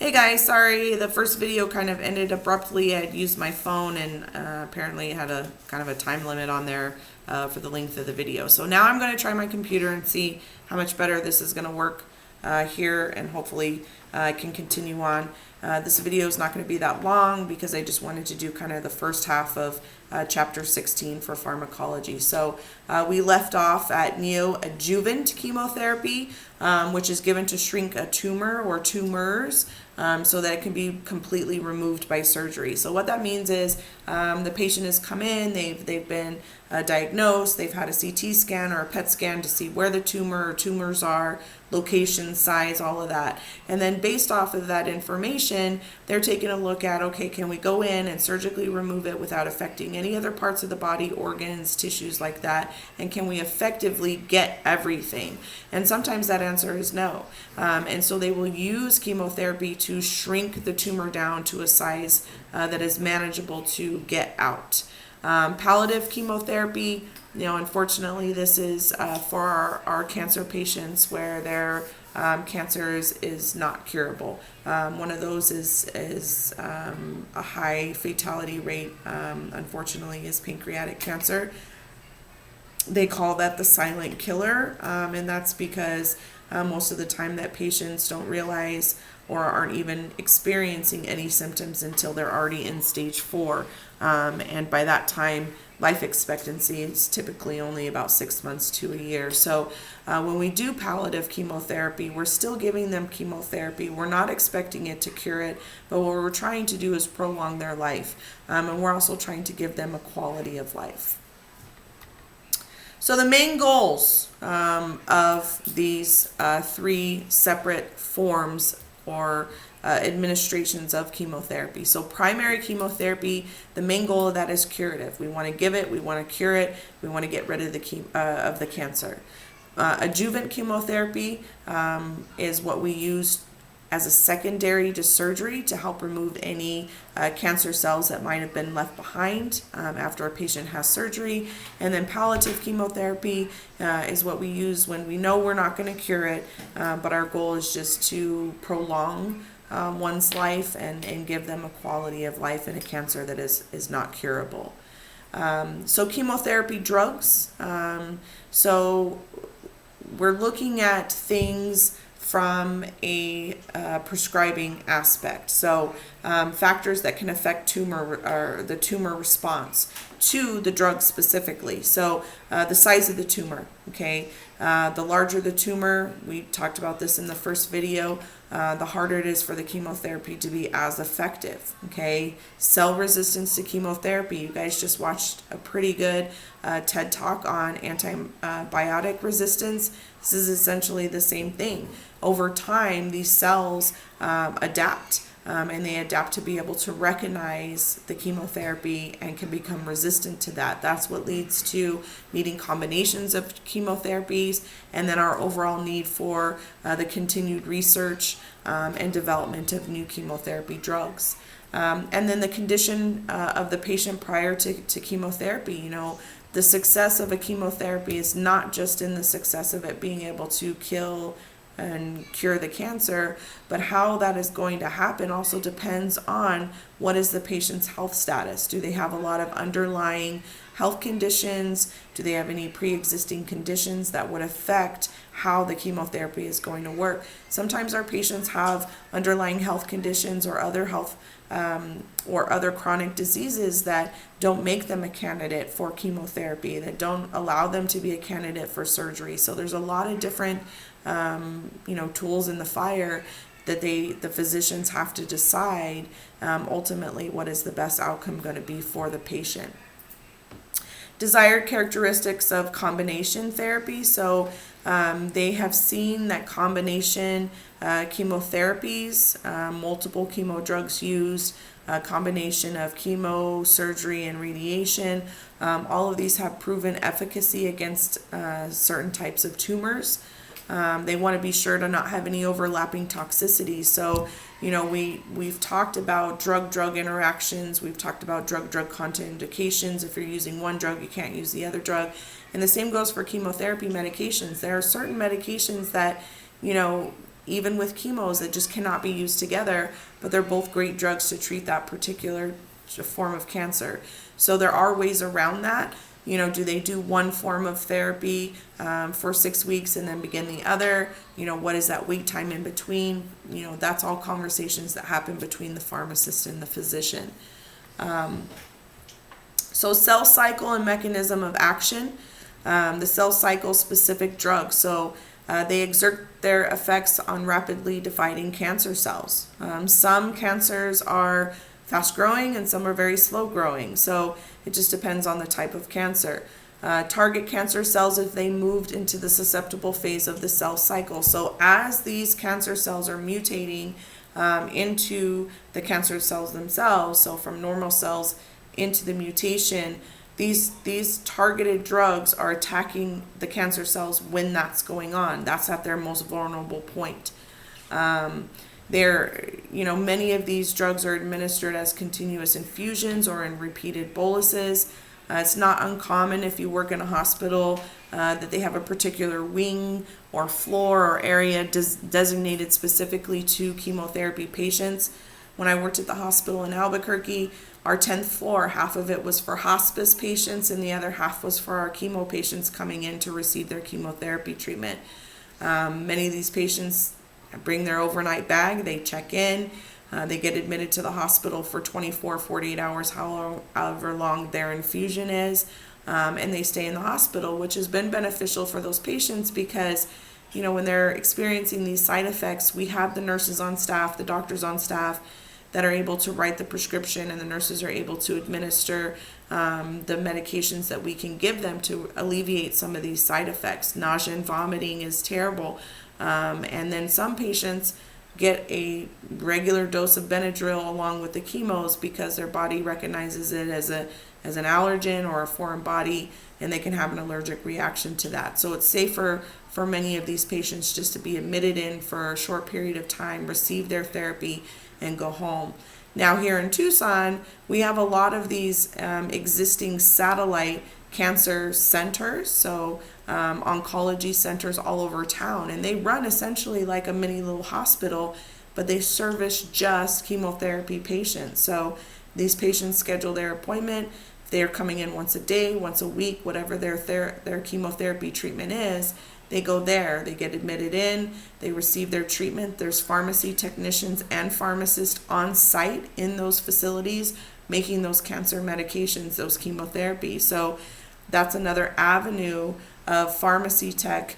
Hey guys, sorry the first video kind of ended abruptly. I'd used my phone and apparently it had a kind of a time limit on there for the length of the video. So now I'm going to try my computer and see how much better this is going to work here, and hopefully I can continue on. This video is not going to be that long because I just wanted to do kind of the first half of chapter 16 for pharmacology. So we left off at neoadjuvant chemotherapy, which is given to shrink a tumor or tumors so that it can be completely removed by surgery. So what that means is the patient has come in, they've been diagnosed, they've had a CT scan or a PET scan to see where the tumor or tumors are, location, size, all of that. And then based off of that information, they're taking a look at, okay, can we go in and surgically remove it without affecting any other parts of the body, organs, tissues like that, and can we effectively get everything? And sometimes that answer is no. And so they will use chemotherapy to shrink the tumor down to a size that is manageable to get out. Palliative chemotherapy, unfortunately, this is for our cancer patients where their cancer is not curable. One of those is a high fatality rate, unfortunately, is pancreatic cancer. They call that the silent killer, and that's because most of the time that patients don't realize or aren't even experiencing any symptoms until they're already in stage 4. And by that time, life expectancy is typically only about 6 months to a year. So when we do palliative chemotherapy, we're still giving them chemotherapy. We're not expecting it to cure it, but what we're trying to do is prolong their life. And we're also trying to give them a quality of life. So the main goals of these 3 separate forms or administrations of chemotherapy. So primary chemotherapy, the main goal of that is curative. We want to give it, we want to cure it, we want to get rid of the cancer. Adjuvant chemotherapy is what we use as a secondary to surgery to help remove any cancer cells that might have been left behind after a patient has surgery. And then palliative chemotherapy is what we use when we know we're not going to cure it, but our goal is just to prolong one's life and give them a quality of life in a cancer that is not curable. So chemotherapy drugs. So we're looking at things from a prescribing aspect. So factors that can affect tumor or the tumor response to the drug specifically. So the size of the tumor, okay? The larger the tumor, we talked about this in the first video, the harder it is for the chemotherapy to be as effective, okay? Cell resistance to chemotherapy. You guys just watched a pretty good TED Talk on antibiotic resistance. This is essentially the same thing. Over time, these cells adapt, and they adapt to be able to recognize the chemotherapy and can become resistant to that. That's what leads to needing combinations of chemotherapies, and then our overall need for the continued research and development of new chemotherapy drugs. And then the condition of the patient prior to chemotherapy. The success of a chemotherapy is not just in the success of it being able to kill and cure the cancer, but how that is going to happen also depends on what is the patient's health status. Do they have a lot of underlying health conditions? Do they have any pre-existing conditions that would affect how the chemotherapy is going to work? Sometimes our patients have underlying health conditions or other health or other chronic diseases that don't make them a candidate for chemotherapy, that don't allow them to be a candidate for surgery. So there's a lot of different tools in the fire that the physicians have to decide ultimately what is the best outcome going to be for the patient. Desired characteristics of combination therapy. So they have seen that combination chemotherapies, multiple chemo drugs used, a combination of chemo, surgery, and radiation. All of these have proven efficacy against certain types of tumors. They want to be sure to not have any overlapping toxicities. So, we've talked about drug-drug interactions. We've talked about drug-drug contraindications. If you're using one drug, you can't use the other drug. And the same goes for chemotherapy medications. There are certain medications that, even with chemos, it just cannot be used together, but they're both great drugs to treat that particular form of cancer. So there are ways around that. Do they do one form of therapy for 6 weeks and then begin the other? What is that wait time in between? That's all conversations that happen between the pharmacist and the physician. So cell cycle and mechanism of action. The cell cycle specific drugs. So they exert their effects on rapidly dividing cancer cells. Some cancers are fast growing and some are very slow growing. So it just depends on the type of cancer. Target cancer cells if they moved into the susceptible phase of the cell cycle. So as these cancer cells are mutating into the cancer cells themselves, so from normal cells into the mutation, these targeted drugs are attacking the cancer cells when that's going on. That's at their most vulnerable point. Many of these drugs are administered as continuous infusions or in repeated boluses. It's not uncommon if you work in a hospital that they have a particular wing or floor or area designated specifically to chemotherapy patients. When I worked at the hospital in Albuquerque, our 10th floor, half of it was for hospice patients and the other half was for our chemo patients coming in to receive their chemotherapy treatment. Many of these patients bring their overnight bag, they check in, they get admitted to the hospital for 24, 48 hours, however long their infusion is, and they stay in the hospital, which has been beneficial for those patients because, when they're experiencing these side effects, we have the nurses on staff, the doctors on staff that are able to write the prescription, and the nurses are able to administer the medications that we can give them to alleviate some of these side effects. Nausea and vomiting is terrible. And then some patients get a regular dose of Benadryl along with the chemos because their body recognizes it as an allergen or a foreign body, and they can have an allergic reaction to that. So it's safer for many of these patients just to be admitted in for a short period of time, receive their therapy, and go home. Now here in Tucson, we have a lot of these existing satellite cancer centers, so oncology centers all over town, and they run essentially like a mini little hospital, but they service just chemotherapy patients. So these patients schedule their appointment. They're coming in once a day, once a week, whatever their chemotherapy treatment is. They go there, they get admitted in, they receive their treatment. There's pharmacy technicians and pharmacists on site in those facilities making those cancer medications, those chemotherapies. So that's another avenue of pharmacy tech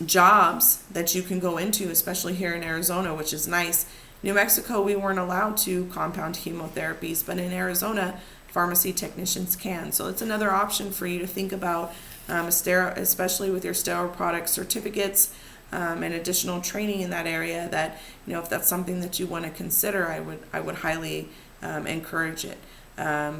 jobs that you can go into, especially here in Arizona, which is nice. New Mexico, we weren't allowed to compound chemotherapies, but in Arizona, pharmacy technicians can. So it's another option for you to think about, especially with your sterile product certificates and additional training in that area. That, if that's something that you want to consider, I would highly encourage it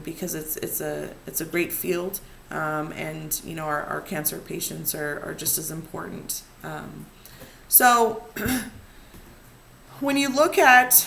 because it's a great field, and our cancer patients are just as important. So when you look at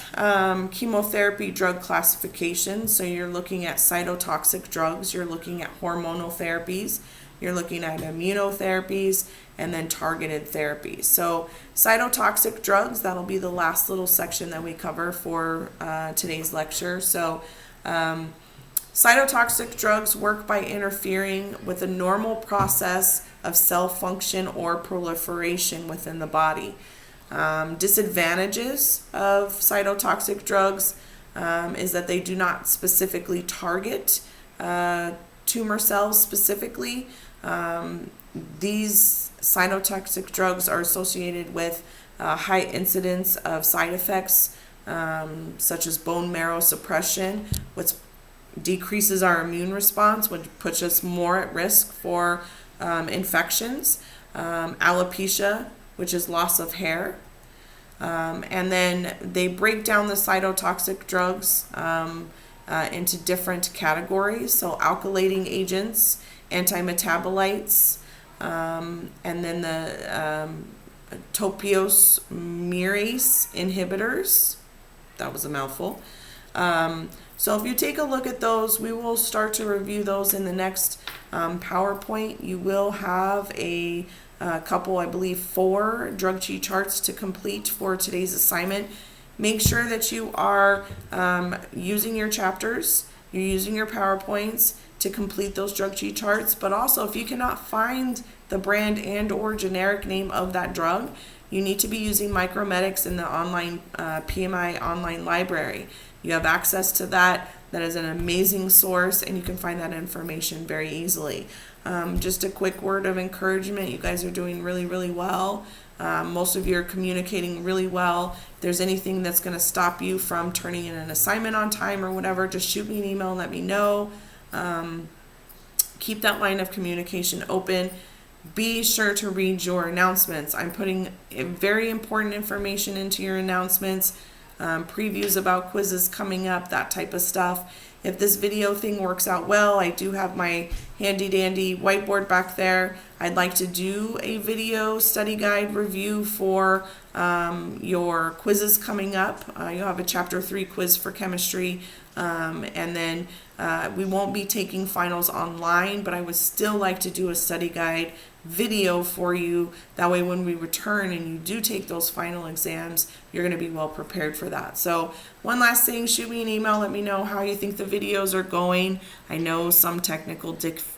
chemotherapy drug classification, so you're looking at cytotoxic drugs, you're looking at hormonal therapies, you're looking at immunotherapies, and then targeted therapies. So cytotoxic drugs, that'll be the last little section that we cover for today's lecture. So cytotoxic drugs work by interfering with the normal process of cell function or proliferation within the body. Disadvantages of cytotoxic drugs is that they do not specifically target tumor cells specifically. These cytotoxic drugs are associated with high incidence of side effects such as bone marrow suppression, which decreases our immune response, which puts us more at risk for infections, alopecia, which is loss of hair. And then they break down the cytotoxic drugs into different categories. So alkylating agents, antimetabolites, and then the topoisomerase inhibitors. That was a mouthful. So if you take a look at those, we will start to review those in the next PowerPoint. You will have a a couple, I believe 4 drug cheat charts to complete for today's assignment. Make sure that you are using your chapters, you're using your PowerPoints to complete those drug cheat charts, but also if you cannot find the brand and or generic name of that drug, you need to be using Micromedics in the online PMI online library. You have access to that. That is an amazing source, and you can find that information very easily. Just a quick word of encouragement. You guys are doing really, really well. Most of you are communicating really well. If there's anything that's going to stop you from turning in an assignment on time or whatever, just shoot me an email and let me know. Keep that line of communication open. Be sure to read your announcements. I'm putting very important information into your announcements, previews about quizzes coming up, that type of stuff. If this video thing works out well, I do have my handy dandy whiteboard back there. I'd like to do a video study guide review for your quizzes coming up. You'll have a chapter 3 quiz for chemistry, and then we won't be taking finals online, but I would still like to do a study guide video for you. That way when we return and you do take those final exams, you're going to be well prepared for that. So one last thing, shoot me an email, let me know how you think the videos are going. I know some technical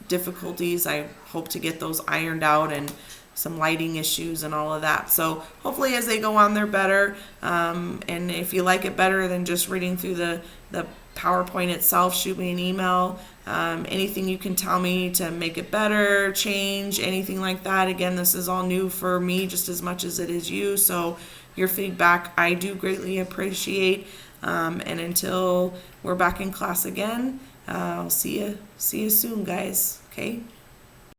difficulties. I hope to get those ironed out, and some lighting issues and all of that. So hopefully as they go on, they're better. And if you like it better than just reading through the PowerPoint itself, shoot me an email. Anything you can tell me to make it better, change, anything like that. Again, this is all new for me just as much as it is you. So your feedback I do greatly appreciate. And until we're back in class again, I'll see you soon, guys. Okay.